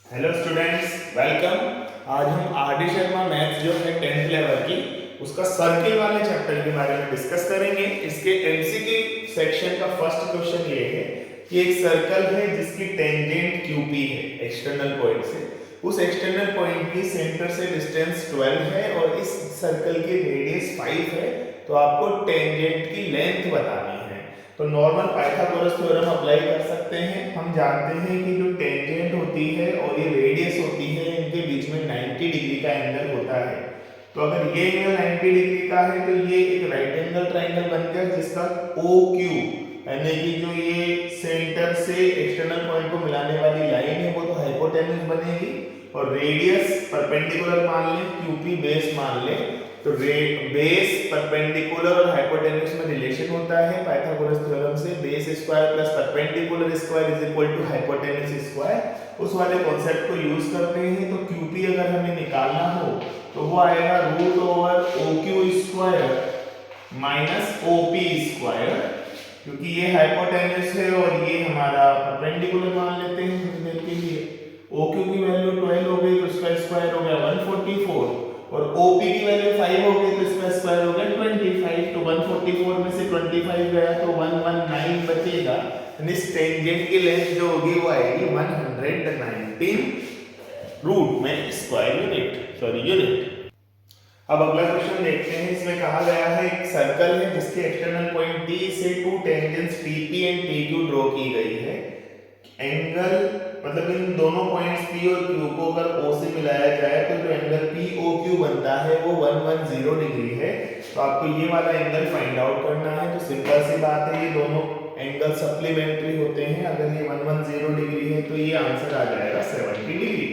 Hello students, welcome. आज हम R D Sharma maths जो है 10th लेवल की उसका सर्किल वाले चैप्टर के बारे में डिस्कस करेंगे। इसके एमसीक्यू सेक्शन का फर्स्ट क्वेश्चन ये है कि एक सर्कल है जिसकी टेंजेंट क्यूपी है एक्सटर्नल पॉइंट से। उस एक्सटर्नल पॉइंट की सेंटर से डिस्टेंस 12 है और इस सर्कल की रेडियस 5 है। तो आपको टेंजेंट की लेंथ बतानी है। तो नॉर्मल पाइथागोरस थ्योरम अप्लाई कर सकते हैं। हम जानते हैं कि जो टेंजेंट होती है और ये रेडियस होती है, इनके बीच में 90 डिग्री का एंगल होता है। तो अगर ये एंगल 90 डिग्री का है तो ये एक राइट एंगल ट्रायंगल बन गया जिसका OQ यानी कि जो ये सेंटर से एक्सटर्नल पॉइंट को मिलाने वाली लाइन है वो तो हाइपोटेन्यूज बनेगी और रेडियस परपेंडिकुलर मान लें, QP बेस मान लें। तो बेस परपेंडिकुलर और हाइपोटेन्यूज में रिलेशन होता है पाइथागोरस थ्योरम से, base square plus perpendicular square is equal to hypotenuse square. उस वाले कॉन्सेप्ट को यूज करते हैं। तो QP अगर हमें निकालना हो तो वो आएगा root over OQ square minus OP square, क्योंकि ये हाइपोटेन्यूज है और ये हमारा परपेंडिकुलर मान लेते हैं थोड़ी देर के लिए। OQ की वैल्यू 12 हो गई तो इसका स्क्वायर हो गया 144 और OP की वैल्यू 5 हो गई तो इसका स्क्वायर हो गया 25। तो 144 में से 25 गया तो 119 बचेगा। इस टेंजेंट की लेंथ जो होगी वो आएगी 119 रूट में स्क्वायर यूनिट। अब अगला क्वेश्चन देखते हैं। इसमें कहा गया है एक सर्कल है जिसके एक्सटर्नल पॉइंट D से 2 tangents TP and TQ draw की गई है। एंगल मतलब इन दोनों पॉइंट्स P और Q को अगर O से मिलाया जाए तो जो एंगल POQ बनता है वो 110 डिग्री है। तो आपको ये वाला एंगल फाइंड आउट करना है। तो सिंपल सी बात है, ये दोनों एंगल सप्लीमेंट्री होते हैं। अगर ये 110 डिग्री है तो ये आंसर आ जाएगा 70 डिग्री।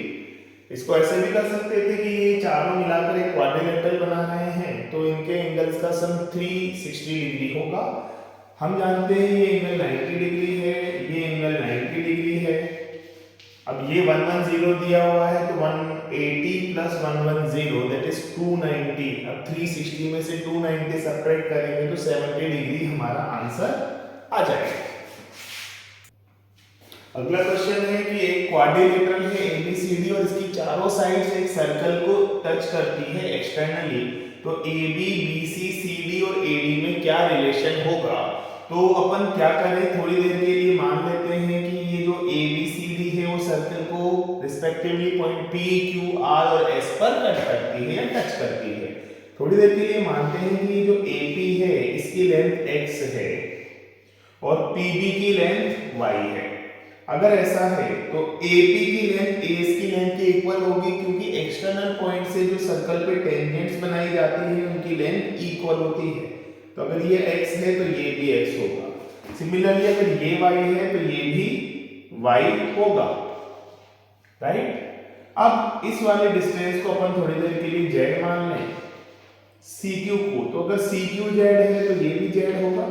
इसको ऐसे भी कर सकते थे कि ये चारों मिलाकर एक क्वाड्रिलेटरल बना रहे हैं तो इनके एंगल्स का सम 360 डिग्री होगा। हम जानते हैं ये एंगल 90 डिग्री है, ये एंगल 90 डिग्री है। अब ये 110 दिया हुआ है तो 180 प्लस 110 दैट इज 290। अब 360 में से 290 सब्ट्रैक्ट करेंगे तो 70 डिग्री हमारा आंसर आ जाएगा। अगला क्वेश्चन है कि एक क्वाड्रिलेटरल है ABCD और इसकी चारों साइड्स एक सर्कल को टच करती है एक्सटर्नली। तो AB, BC, CD और AD में क्या रिलेशन होगा? तो अपन क्या करें, थोड़ी देर के लिए मान लेते हैं कि ये जो ABCD है वो सर्कल को respectively point P, Q, R और S पर कट करती है या टच करती है। थोड़ी देर के लिए मानते हैं कि जो AP है इसकी लेंथ X है और PB की लेंथ Y है। अगर ऐसा है तो AP की लेंथ AS की लेंथ के इक्वल होगी, क्योंकि एक्सटर्नल पॉइंट से जो सर्कल पे टेंजेंट्स बनाई जाती है उनकी लेंथ इक्वल होती है। तो अगर ये x है तो ये भी x होगा। सिमिलरली अगर ये y है तो ये भी y होगा, राइट। अब इस वाले डिस्टेंस को अपन थोड़ी देर के लिए z मान लें, CQ को। तो अगर CQ z है तो ये भी z होगा,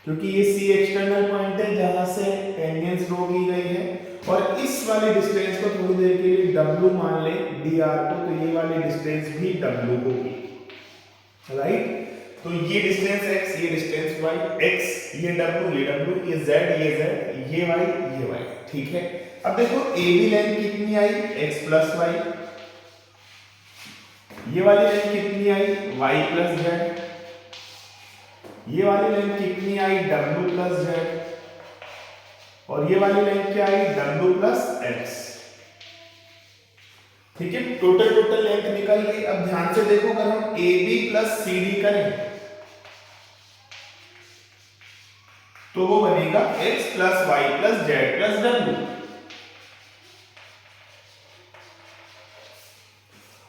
क्योंकि ये C एक्सटर्नल पॉइंट है जहां से टेंजेंट्स ड्रॉ की गई है। और इस वाले डिस्टेंस को थोड़ी देर के लिए W मान ले dr को, तो ये वाली डिस्टेंस भी W होगी, राइट। तो ये डिस्टेंस x, ये डिस्टेंस y, x ये W, ये z, ये y, ये y, ठीक है। अब देखो AB लेंथ कितनी आई, x प्लस y। ये वाली लेंथ कितनी आई, y प्लस z। ये वाली लेंथ कितनी आई, W प्लस z। और ये वाली लेंथ क्या आई, W प्लस x, ठीक है। टोटल लेंथ निकल गई। अब ध्यान से देखो, अगर हम AB प्लस CD करें तो वो बनेगा x plus y plus z plus W।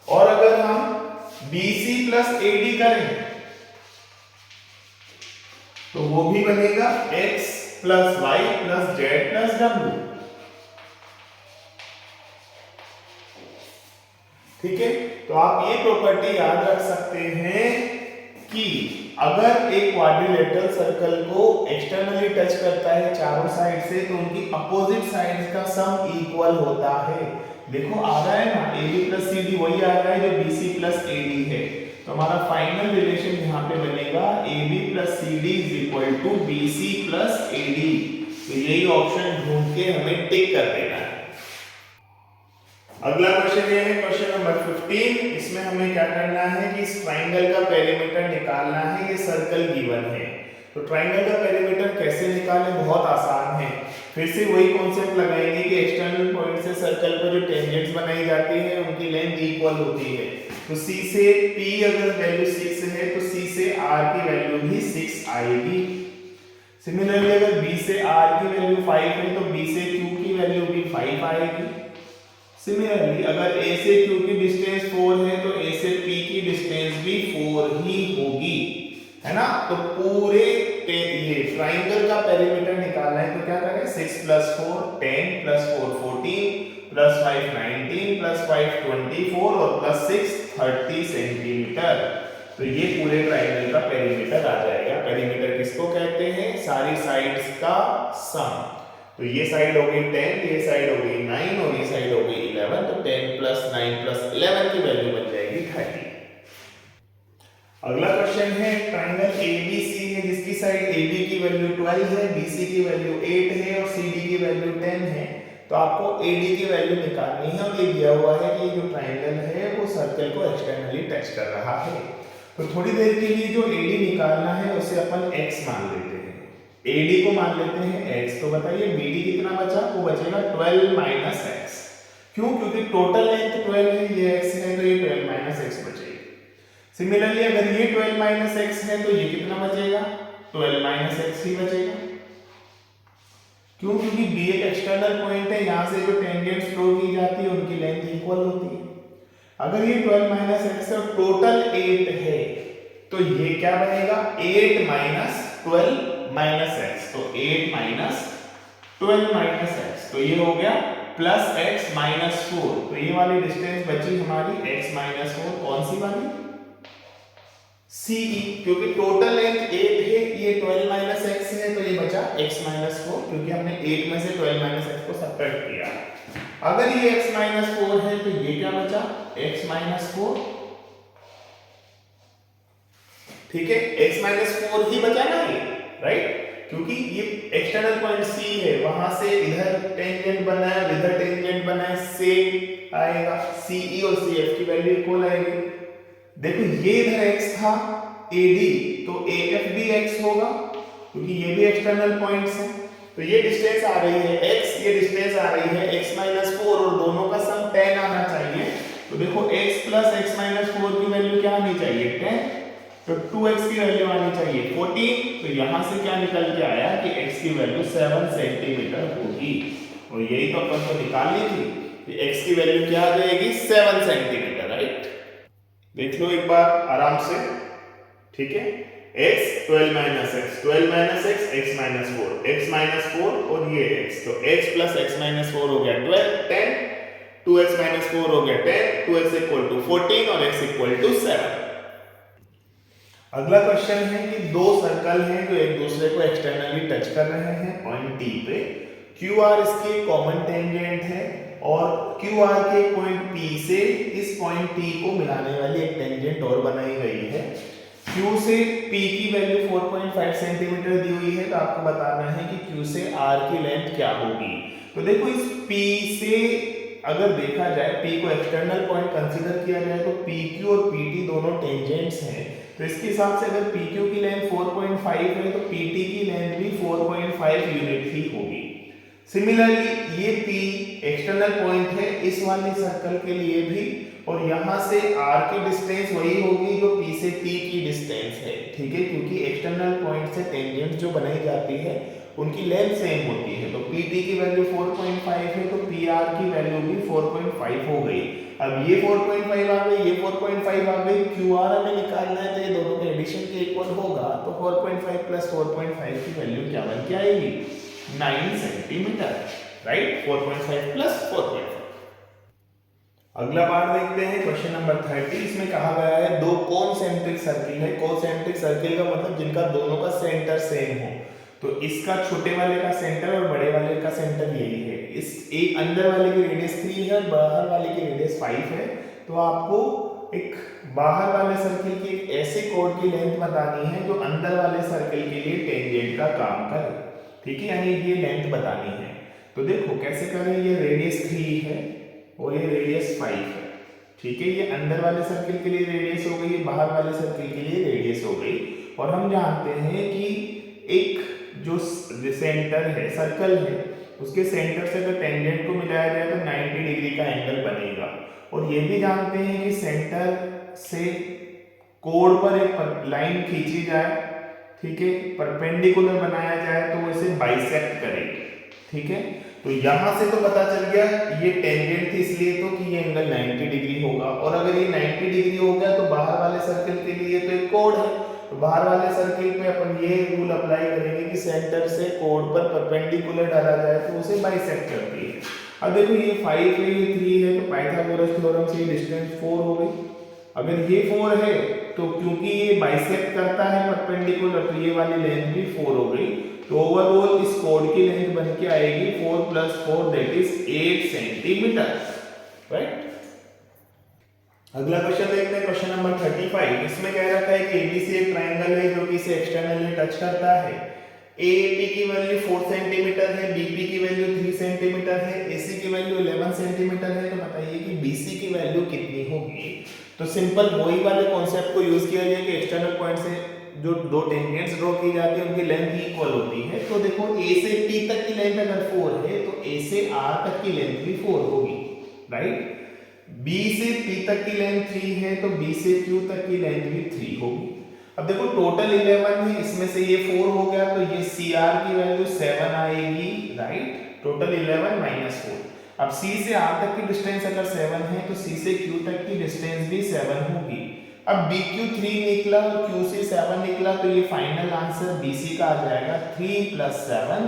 और अगर हम BC प्लस AD करें तो वो भी बनेगा x plus y plus z plus W, ठीक है। तो आप ये प्रॉपर्टी याद रख सकते हैं कि अगर एक क्वाड्रिलेटरल सर्कल को एक्सटर्नली टच करता है चारों साइड से तो उनकी अपोजिट साइड्स का सम इक्वल होता है। देखो आ रहा है ना, AB प्लस CD वही आ रहा है जो BC प्लस AD है। तो हमारा फाइनल रिलेशन यहाँ पे बनेगा AB plus CD is equal to BC plus AD। तो यही ऑप्शन ढूंढ के हमें टिक कर देना है। अगला क्वेश्चन ये है क्वेश्चन नंबर 15। इसमें हमें क्या करना है कि इस ट्राइंगल का पेरीमीटर निकालना है। ये सर्कल गिवन है, तो ट्राइंगल का पेरीमीटर कैसे निकालें, बहुत आसान है। फिर से वही कॉन्सेप्ट लगाएंगे कि एक्सटर्नल पॉइंट से सर्कल पर जो टेंजेंट्स बनाई जाती है उनकी लेंथ इक्वल होती है। तो C से P अगर वैल्यू 6 है तो C से R की वैल्यू भी 6 आएगी। सिमिलरली अगर B से R की वैल्यू 5 है तो B से Q की वैल्यू भी 5 आएगी। सिमिलरली अगर A से Q की डिस्टेंस 4 है तो A से P की डिस्टेंस भी 4 ही होगी, है ना। तो पूरे ये ट्राइंगल का पेरीमीटर निकालना है तो क्या करें, 6 + 4 10 + 4 14 + 5 19 + 5 24 और +6 30 सेंटीमीटर। तो ये पूरे ट्राइंगल का पेरीमीटर आ जाएगा। पेरीमीटर किसको कहते हैं, सारी साइड्स का सम। तो ये साइड हो गई 10, ये साइड हो गई 9 और ये साइड हो गई 11। तो 10 + 9 + 11 की वैल्यू बन जाएगी 30। अगला क्वेश्चन है ट्राइंगल ABC है जिसकी साइड AB की वैल्यू 12 है, BC की वैल्यू 8 है और CD की वैल्यू 10 है। तो आपको AD की वैल्यू निकालनी है और ये दिया हुआ है कि जो ट्राइंगल है वो सर्कल को एक्सटर्नली टच कर रहा है। तो थोड़ी देर के लिए जो AD निकालना है उसे अपन x मान लेते हैं। AD को मान लेते हैं x। तो बताइए BD कितना बचा, वो बचेगा 12 - x। क्यों, क्योंकि टोटल लेंथ 12 है, ये x है तो ये 12 - x बचेगी। सिमिलरली अगर ये 12 - x है तो ये कितना बचेगा, 12 - x ही बचेगा। क्यों, क्योंकि B एक एक्सटर्नल पॉइंट है, यहां से जो टेंजेंट्स फ्लो की जाती है उनकी लेंथ इक्वल होती है। अगर ये 12 - x और टोटल 8 है तो ये क्या बनेगा, 8 - 12 - x। तो 8 - 12 - x, तो ये हो गया +x - 4। तो ये वाली डिस्टेंस बची हमारी x - 4, कौन सी वाली, CE। क्योंकि टोटल लेंथ 8 है, ये 12 - x है तो ये बचा x - 4, क्योंकि हमने 8 में से 12 - x को सब्ट्रैक्ट किया। अगर ये x - 4 है तो ये क्या बचा, x - 4। ठीक है, x - 4 ही बचा ना ये, राइट। क्योंकि ये एक्सटर्नल पॉइंट C है, वहां से इधर टेंजेंट बना है, इधर टेंजेंट बना है, सेम आएगा। CE और CF की वैल्यू इक्वल आएगी। देखो ये इधर x था AD, तो AF भी x होगा क्योंकि ये भी एक्सटर्नल पॉइंट्स हैं। तो ये डिस्टेंस आ रही है x, ये डिस्टेंस आ रही है x - 4 और दोनों का सम 10 आना चाहिए। तो देखो x + x - 4 की वैल्यू क्या आनी चाहिए, 10। तो 2x की वैल्यू आनी चाहिए 14। तो यहां से क्या निकल के आया कि x की वैल्यू 7 सेंटीमीटर होगी। और यही तो अपन को निकालनी थी कि x की वैल्यू क्या आ जाएगी, 7 सेंटीमीटर, राइट। देख लो एक बार आराम से, ठीक है। x 12 - x 12 - x x - 4 x - 4 और ये x, तो x + x - 4 हो गया 12 10, 2x - 4 हो गया 10, 2x = 14 और x = 7। अगला क्वेश्चन है कि दो सर्कल हैं जो एक दूसरे को एक्सटर्नली टच कर रहे हैं पॉइंट T पे। QR इसकी कॉमन टेंजेंट है और QR के पॉइंट P से इस पॉइंट T को मिलाने वाली एक टेंजेंट और बनाई गई है। Q से P की वैल्यू 4.5 सेंटीमीटर दी हुई है, तो आपको बताना है कि Q से R की लेंथ क्या होगी। तो देखो इस P से अगर देखा जाए, P को एक्सटर्नल पॉइंट कंसीडर किया जाए तो PQ और PT दोनों टेंजेंट्स हैं। तो इसके हिसाब से अगर PQ की लेंथ 4.5 है तो PT की लेंथ भी 4.5 यूनिट ही होगी। सिमिलरली ये P एक्सटर्नल पॉइंट है इस वाले सर्कल के लिए भी, और यहां से R की डिस्टेंस वही होगी जो P से T की डिस्टेंस है, ठीक है। क्योंकि एक्सटर्नल पॉइंट से टेंजेंट जो बनाई जाती है उनकी लेंथ सेम होती है। तो PT की वैल्यू 4.5 है तो PR की वैल्यू भी 4.5 हो गई। अब ये 4.5 आ गई, ये 4.5 आ गई, QR हमें निकालना है तो ये दोनों के एडिशन के इक्वल होगा। तो 4.5 + 4.5 की वैल्यू क्या बन के आएगी, 9 सेंटीमीटर, राइट। 4.5 + 4.5। अगला पार्ट देखते हैं क्वेश्चन नंबर 30। इसमें कहा गया है दो कॉन्सेंट्रिक सर्किल है। कॉन्सेंट्रिक सर्किल का मतलब जिनका दोनों का सेंटर सेम हो। तो इसका छोटे वाले का सेंटर और बड़े वाले का सेंटर यही है। इस एक अंदर वाले की रेडियस 3 है, बाहर वाले की रेडियस 5 है। तो आपको एक बाहर वाले सर्किल की एक ऐसे कोड की लेंथ बतानी है जो अंदर वाले सर्किल के लिए टेंजेंट का काम करे, ठीक है। यानी ये लेंथ बतानी है। तो देखो कैसे करें, ये रेडियस 3 है, और ये रेडियस 5 है। ठीक है, ये अंदर वाले सर्किल के लिए रेडियस हो गई, बाहर वाले सर्किल के लिए रेडियस हो गई। और हम जानते हैं कि एक जो सेंटर है, सर्कल है, उसके सेंटर से अगर टेंजेंट को मिलाया जाए तो 90 डिग्री का एंगल बनेगा। और ये भी जानते हैं कि सेंटर से कोण पर एक लाइन खींची जाए, ठीक है, परपेंडिकुलर बनाया जाए तो वो इसे बाइसेक्ट करेगी। ठीक है, तो यहां से तो पता चल गया ये टेंजेंट थी इसलिए तो कि ये एंगल 90 डिग्री होगा। और अगर ये 90 डिग्री हो गया तो बाहर वाले सर्किल के लिए तो एक कोण है, तो बाहर वाले सर्किल पे अपन ये रूल अप्लाई करेंगे कि सेंटर से कोण पर परपेंडिकुलर डाला जाए तो उसे बाइसेक्ट करती है। अब देखो ये 5 है, ये 3 है, तो पाइथागोरस थ्योरम से ये डिस्टेंस 4 हो गई। अगर ये 4 है तो क्योंकि ये बाइसेक्ट करता है परपेंडिकुलर तो ये वाली लेंथ भी 4 हो गई। तो ओवरऑल इस कोण की लेंथ बन के आएगी 4 + 4 दैट इज 8 सेंटीमीटर, राइट। अगला क्वेश्चन देखते हैं, क्वेश्चन नंबर 35। इसमें कह रखा है कि एबीसी एक ट्रायंगल है जो कि इसे एक्सटर्नली टच करता है। एपी की वैल्यू 4 सेंटीमीटर है, बीपी की वैल्यू 3 सेंटीमीटर है, एसी की वैल्यू 11 सेंटीमीटर है। तो बताइए कि बीसी की वैल्यू कितनी होगी। तो सिंपल वही वाले कॉन्सेप्ट को यूज किया जाए कि एक्सटर्नल पॉइंट से जो दो टेंजेंट्स ड्रॉ की जाती है उनकी लेंथ इक्वल होती है। तो देखो ए से पी तक की लेंथ अगर 4 है तो ए से आर तक की लेंथ भी 4 होगी, राइट। बी से पी तक की लेंथ 3 है तो बी से क्यू तक की लेंथ भी 3 होगी। अब देखो टोटल 11 है, इसमें से ये 4 हो गया तो ये सी आर की वैल्यू 7 आएगी, राइट। टोटल 11 - 4। अब C से R तक की डिस्टेंस अगर 7 है तो C से Q तक की डिस्टेंस भी 7 होगी। अब BQ 3 निकला और QC 7 निकला तो ये फाइनल आंसर BC का आ जाएगा 3 + 7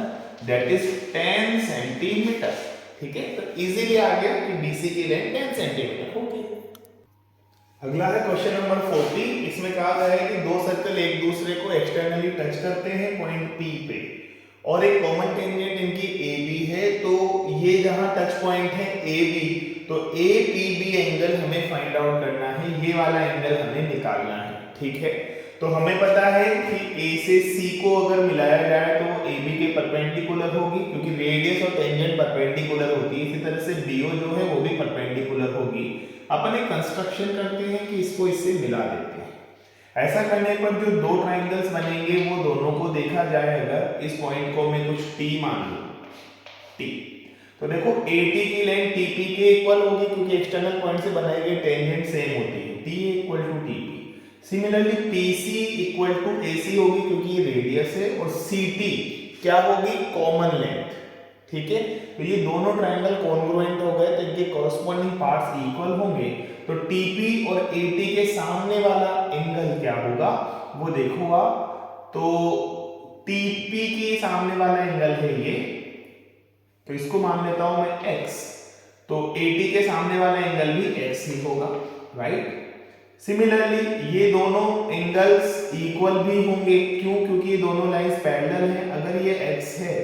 दैट इज 10 सेंटीमीटर। ठीक है, तो इजीली आ गया कि BC की लेंथ 10 सेंटीमीटर होगी। अगला है क्वेश्चन नंबर 40। इसमें कहा गया है कि दो सर्कल एक दूसरे को एक्सटर्नली टच करते हैं पॉइंट P पे और एक कॉमन टेंजेंट इनकी AB है। तो ये जहां टच पॉइंट है AB, तो APB एंगल हमें फाइंड आउट करना है, ये वाला एंगल हमें निकालना है। ठीक है, तो हमें पता है कि A से C को अगर मिलाया जाए तो AB के परपेंडिकुलर होगी क्योंकि रेडियस और टेंजेंट परपेंडिकुलर होती है। इसी तरह से BO जो है वो भी परपेंडिकुलर होगी। अपन एक कंस्ट्रक्शन करते हैं कि इसको इससे मिला देते हैं। ऐसा करने पर जो दो ट्रायंगल्स बनेंगे वो दोनों को देखा जाए, अगर इस पॉइंट को मैं कुछ T मान लूं, T, तो देखो AT की लेंथ TP के इक्वल होगी क्योंकि एक्सटर्नल पॉइंट से बनाई गई टेंजेंट सेम होती है, T = TP। Similarly PC = AC होगी क्योंकि ये रेडियस है, और CT क्या होगी, कॉमन लेंथ। ठीक है, तो ये दोनों ट्रायंगल कॉन्ग्रुएंट हो गए तो इनके कॉरस्पॉन्डिंग पार्ट्स इक्वल होंगे। तो TP और AT के सामने वाला एंगल क्या होगा वो देखो आप। तो TP के सामने वाला एंगल है ये, तो इसको मान लेता हूं मैं x। तो AT के सामने वाला एंगल भी x ही होगा, राइट। सिमिलरली ये दोनों एंगल्स इक्वल भी होंगे, क्यों, क्योंकि ये दोनों लाइंस पैरेलल हैं। अगर ये x है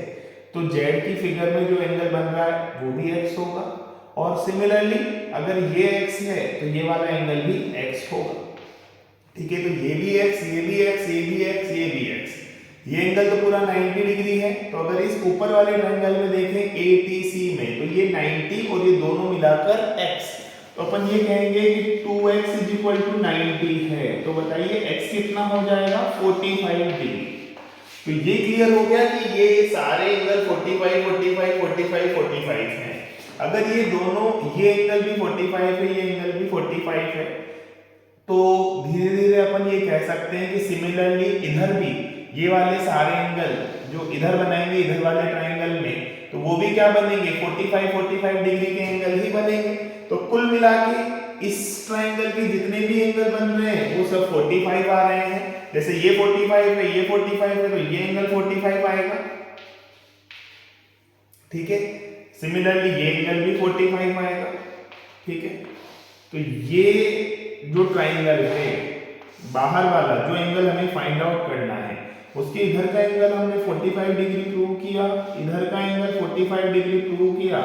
तो z की फिगर में जो एंगल बन रहा है वो भी x होगा, और सिमिलरली अगर ये x है तो ये वाला एंगल भी x होगा। ठीक है, तो ये भी x, ये भी x, ये भी x, ये भी x। ये एंगल तो पूरा 90 डिग्री है। तो अगर इस ऊपर वाले ट्रायंगल में देखें ATC में तो ये 90 और ये दोनों मिलाकर x, तो अपन ये कहेंगे कि 2x = 90 है। तो बताइए x कितना हो जाएगा, 45 डिग्री। तो ये क्लियर हो गया कि ये सारे एंगल 45 45 45 45 हैं। अगर ये दोनों, ये एंगल भी 45 है, ये एंगल भी 45 है, तो धीरे धीरे अपन ये कह सकते हैं कि सिमिलरली इधर भी ये वाले सारे एंगल जो इधर बनाएंगे इधर वाले ट्रायंगल में, तो वो भी क्या बनेंगे, 45 45 डिग्री के एंगल ही बनेंगे। तो कुल मिला के इस ट्रायंगल के जितने भी एंगल बन रहे हैं वो सब 45 आ रहे हैं। जैसे ये 45 है, ये 45 है, तो ये एंगल 45 आएगा। ठीक है, सिमिलरली ये एंगल भी 45 आएगा। ठीक है, तो ये जो ट्रायंगल है बाहर वाला, जो एंगल हमें फाइंड आउट करना है, उसके इधर का एंगल हमने 45 डिग्री प्रूव किया, इधर का एंगल 45 डिग्री प्रूव किया,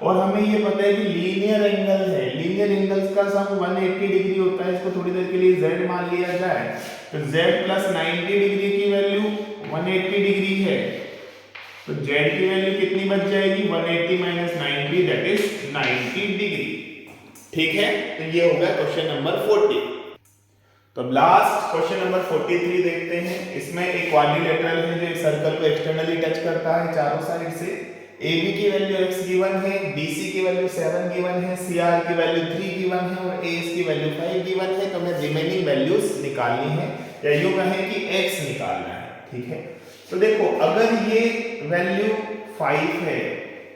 और हमें ये पता है कि लीनियर एंगल है, लीनियर एंगल्स का सम 180 डिग्री होता है। इसको थोड़ी देर के लिए z मान लिया जाए तो z + 90 डिग्री की वैल्यू 180 डिग्री है, तो z की वैल्यू कितनी बच जाएगी, 180 - 90 दैट इज 90 डिग्री। ठीक है, तो ये होगा क्वेश्चन नंबर 40। तो लास्ट क्वेश्चन नंबर 43 देखते हैं। इसमें एक क्वाड्रिलेटरल है जो एक सर्कल को एक्सटर्नली टच करता है चारों साइड से। AB की वैल्यू x गिवन है, BC की वैल्यू 7 गिवन है, CR की वैल्यू 3 गिवन है और AS की वैल्यू 5 गिवन है। तो हमें रिमेनिंग वैल्यूज निकालनी है या यूं कहें कि x निकालना है। ठीक है, तो देखो अगर ये वैल्यू 5 है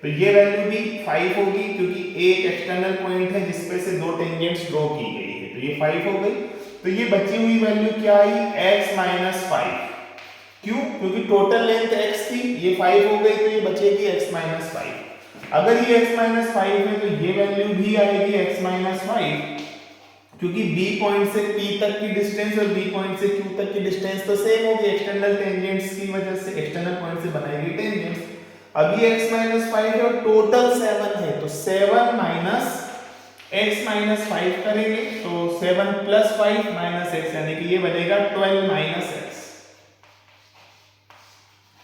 तो ये वैल्यू भी 5 होगी क्योंकि एक एक्सटर्नल पॉइंट है जिस पे से दो टेंजेंट्स ड्रॉ की गई है, तो ये 5 हो गई। तो ये बची हुई वैल्यू क्या आई, x - 5। क्यों? क्योंकि टोटल लेंथ x थी, ये 5 हो गई, तो ये बचेगी x - 5। अगर ये x - 5 है तो ये वैल्यू भी आएगी x - 5, क्योंकि B पॉइंट से P तक की डिस्टेंस और B पॉइंट से Q तक की डिस्टेंस तो सेम होगी एक्सटर्नल टेंजेंट्स की वजह से, एक्सटर्नल पॉइंट से बनाई गई टेंजेंट्स। अब ये x - 5 है और टोटल 7 है, तो 7 माइनस x - 5 करेंगे तो 7 + 5 - x यानी कि ये बनेगा 12 - x।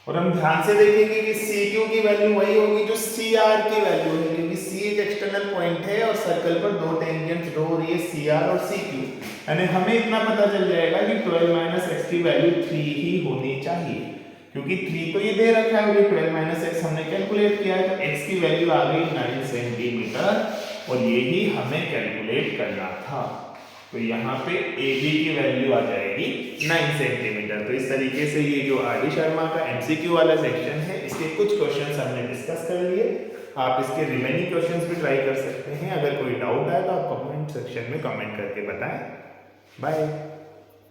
और हम ध्यान से देखेंगे कि CQ की वैल्यू वही होगी जो CR की वैल्यू है, क्योंकि C एक एक्सटर्नल पॉइंट है और सर्कल पर दो टेंजेंट्स ड्रॉ हो रही है CR और CQ। यानी हमें इतना पता चल जाएगा कि 12 - x की वैल्यू 3 ही होनी चाहिए, क्योंकि 3 तो ये दे रखा है और ये 12 - x हमने कैलकुलेट किया है, तो x की वैल्यू आ गई 9 सेंटीमीटर और यही हमें कैलकुलेट करना था। तो यहाँ पे AB की वैल्यू आ जाएगी 9 सेंटीमीटर। तो इस तरीके से ये जो RD शर्मा का MCQ वाला सेक्शन है, इसके कुछ क्वेश्चंस हमने डिस्कस कर लिए। आप इसके रिमेनिंग क्वेश्चंस भी ट्राई कर सकते हैं। अगर कोई डाउट आए तो आप कमेंट सेक्शन में कमेंट करके बताएं। बाय।